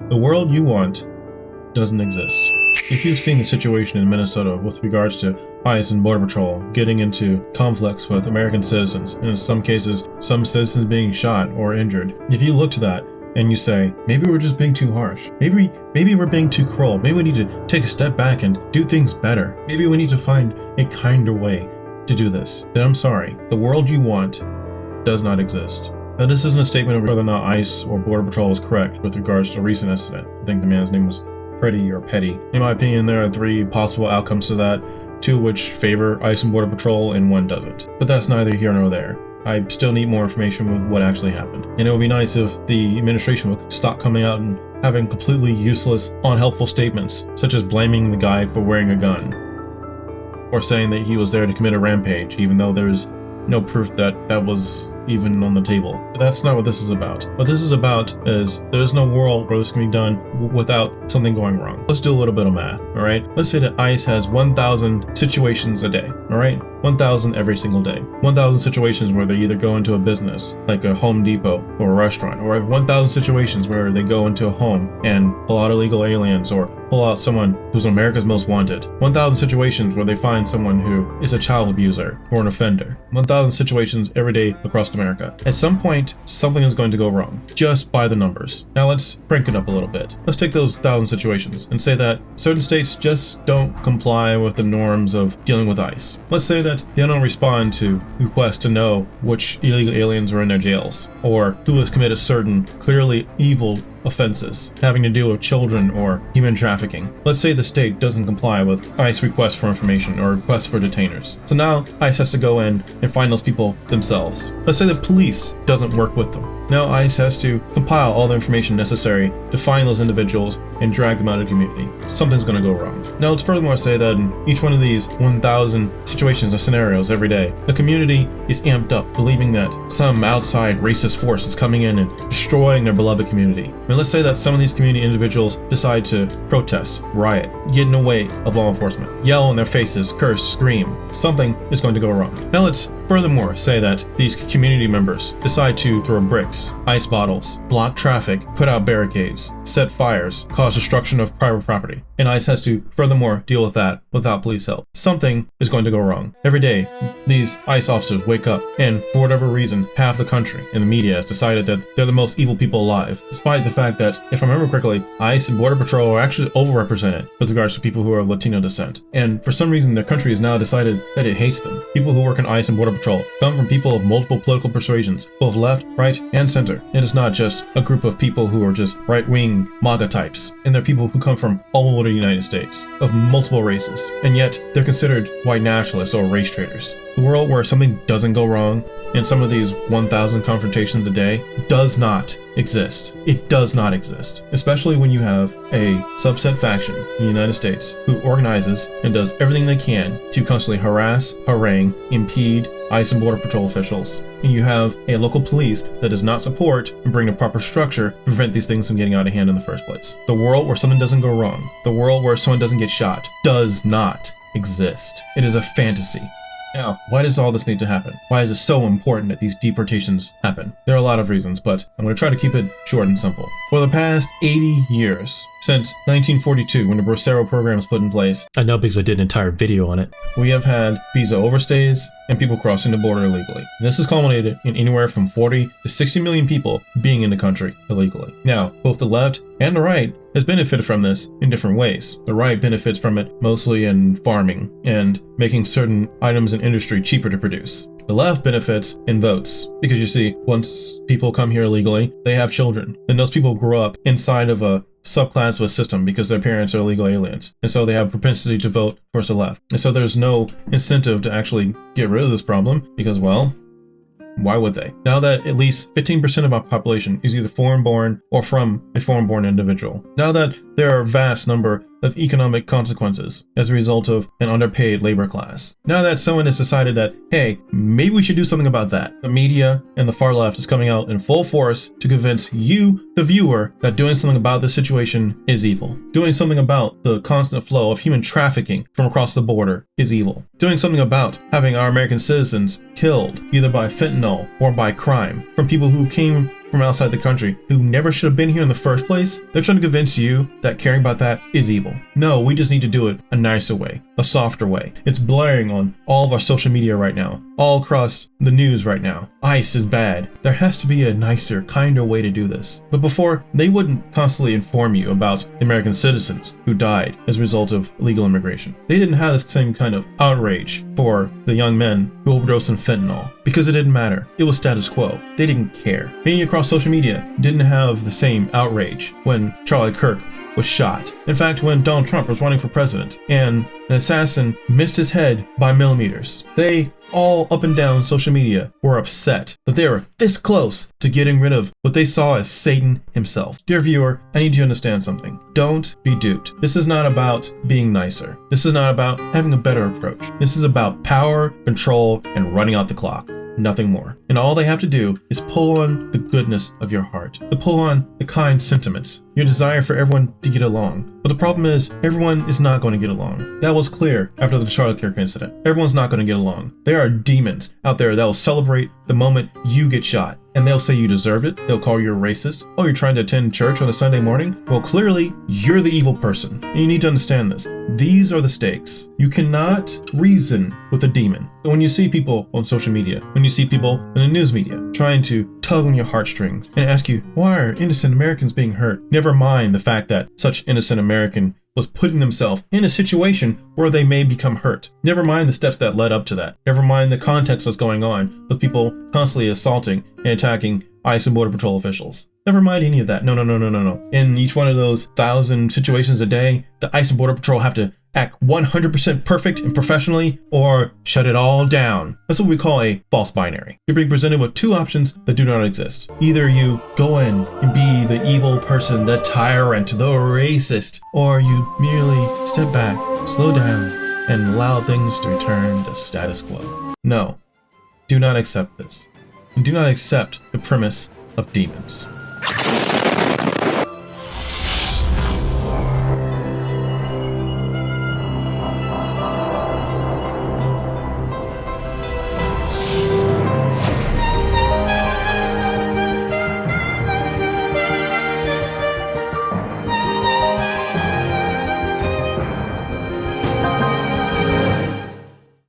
The world you want doesn't exist. If you've seen the situation in Minnesota with regards to ICE and Border Patrol getting into conflicts with American citizens, and in some cases, some citizens being shot or injured, if you look to that and you say, maybe we're just being too harsh, maybe we're being too cruel, maybe we need to take a step back and do things better, maybe we need to find a kinder way to do this, then I'm sorry, the world you want does not exist. Now, this isn't a statement of whether or not ICE or Border Patrol is correct with regards to a recent incident. I think the man's name was Pretty or Petty. In my opinion, there are three possible outcomes to that, two which favor ICE and Border Patrol and one doesn't. But that's neither here nor there. I still need more information with what actually happened. And it would be nice if the administration would stop coming out and having completely useless, unhelpful statements, such as blaming the guy for wearing a gun, or saying that he was there to commit a rampage, even though there's no proof that that was even on the table. But that's not what this is about. What this is about is there's no world where this can be done without something going wrong. Let's do a little bit of math, all right? Let's say that ICE has 1,000 situations a day, all right? 1,000 every single day. 1,000 situations where they either go into a business, like a Home Depot or a restaurant, or 1,000 situations where they go into a home and pull out illegal aliens or pull out someone who's America's Most Wanted. 1,000 situations where they find someone who is a child abuser or an offender. 1,000 situations every day across America. At some point, something is going to go wrong, just by the numbers. Now let's crank it up a little bit. Let's take those 1,000 situations and say that certain states just don't comply with the norms of dealing with ICE. Let's say that they don't respond to requests to know which illegal aliens are in their jails, or who has committed certain clearly evil offenses having to do with children or human trafficking. Let's say the state doesn't comply with ICE requests for information or requests for detainers. So now ICE has to go in and find those people themselves. Let's say the police doesn't work with them. Now ICE has to compile all the information necessary to find those individuals and drag them out of the community. Something's going to go wrong. Now let's furthermore say that in each one of these 1,000 situations or scenarios every day, the community is amped up, believing that some outside racist force is coming in and destroying their beloved community. And let's say that some of these community individuals decide to protest, riot, get in the way of law enforcement, yell in their faces, curse, scream. Something is going to go wrong. Now let's furthermore say that these community members decide to throw bricks, ice bottles, block traffic, put out barricades, set fires, cause destruction of private property. And ICE has to furthermore deal with that without police help. Something is going to go wrong. Every day, these ICE officers wake up and, for whatever reason, half the country and the media has decided that they're the most evil people alive, despite the fact that, if I remember correctly, ICE and Border Patrol are actually overrepresented with regards to people who are of Latino descent. And for some reason, their country has now decided that it hates them. People who work in ICE and Border Patrol come from people of multiple political persuasions, both left, right, and center. It is not just a group of people who are just right-wing MAGA types, and they're people who come from all over the United States, of multiple races, and yet they're considered white nationalists or race traitors. The world where something doesn't go wrong in some of these 1,000 confrontations a day does not exist. It does not exist. Especially when you have a subset faction in the United States who organizes and does everything they can to constantly harass, harangue, impede ICE and Border Patrol officials. And you have a local police that does not support and bring the proper structure to prevent these things from getting out of hand in the first place. The world where something doesn't go wrong, the world where someone doesn't get shot, does not exist. It is a fantasy. Now, why does all this need to happen? Why is it so important that these deportations happen? There are a lot of reasons, but I'm going to try to keep it short and simple. For the past 80 years, since 1942, when the Bracero program was put in place, I know because I did an entire video on it, we have had visa overstays and people crossing the border illegally. And this has culminated in anywhere from 40 to 60 million people being in the country illegally. Now, both the left and the right has benefited from this in different ways. The right benefits from it mostly in farming and making certain items in industry cheaper to produce. The left benefits in votes, because you see, once people come here illegally, they have children. Then those people grow up inside of a subclass of a system because their parents are illegal aliens. And so they have propensity to vote towards the left. And so there's no incentive to actually get rid of this problem because, well, why would they? Now that at least 15% of our population is either foreign-born or from a foreign-born individual. Now that there are a vast number of economic consequences as a result of an underpaid labor class. Now that someone has decided that, hey, maybe we should do something about that, the media and the far left is coming out in full force to convince you, the viewer, that doing something about this situation is evil. Doing something about the constant flow of human trafficking from across the border is evil. Doing something about having our American citizens killed either by fentanyl or by crime from people who came from outside the country who never should have been here in the first place, they're trying to convince you that caring about that is evil. No, we just need to do it a nicer way, a softer way. It's blaring on all of our social media right now, all across the news right now. ICE is bad. There has to be a nicer, kinder way to do this. But before, they wouldn't constantly inform you about the American citizens who died as a result of illegal immigration. They didn't have the same kind of outrage for the young men who overdosed on fentanyl because it didn't matter. It was status quo. They didn't care. Media across social media didn't have the same outrage when Charlie Kirk was shot. In fact, when Donald Trump was running for president and an assassin missed his head by millimeters, they all up and down social media were upset that they were this close to getting rid of what they saw as Satan himself. Dear viewer, I need you to understand something. Don't be duped. This is not about being nicer. This is not about having a better approach. This is about power, control, and running out the clock. Nothing more. And all they have to do is pull on the goodness of your heart, to pull on the kind sentiments, your desire for everyone to get along. But the problem is, everyone is not going to get along. That was clear after the Charlie Kirk incident. Everyone's not going to get along. There are demons out there that will celebrate the moment you get shot. And they'll say you deserved it. They'll call you a racist. Oh, you're trying to attend church on a Sunday morning? Well, clearly, you're the evil person. And you need to understand this. These are the stakes. You cannot reason with a demon. So when you see people on social media, when you see people in the news media trying to tug on your heartstrings and ask you, why are innocent Americans being hurt? Never mind the fact that such innocent American was putting themselves in a situation where they may become hurt. Never mind the steps that led up to that. Never mind the context that's going on with people constantly assaulting and attacking ICE and Border Patrol officials. Never mind any of that. No. In each one of those 1,000 situations a day, the ICE and Border Patrol have to act 100% perfect and professionally or shut it all down. That's what we call a false binary. You're being presented with two options that do not exist. Either you go in and be the evil person, the tyrant, the racist, or you merely step back, slow down, and allow things to return to status quo. No, do not accept this. And do not accept the premise of demons.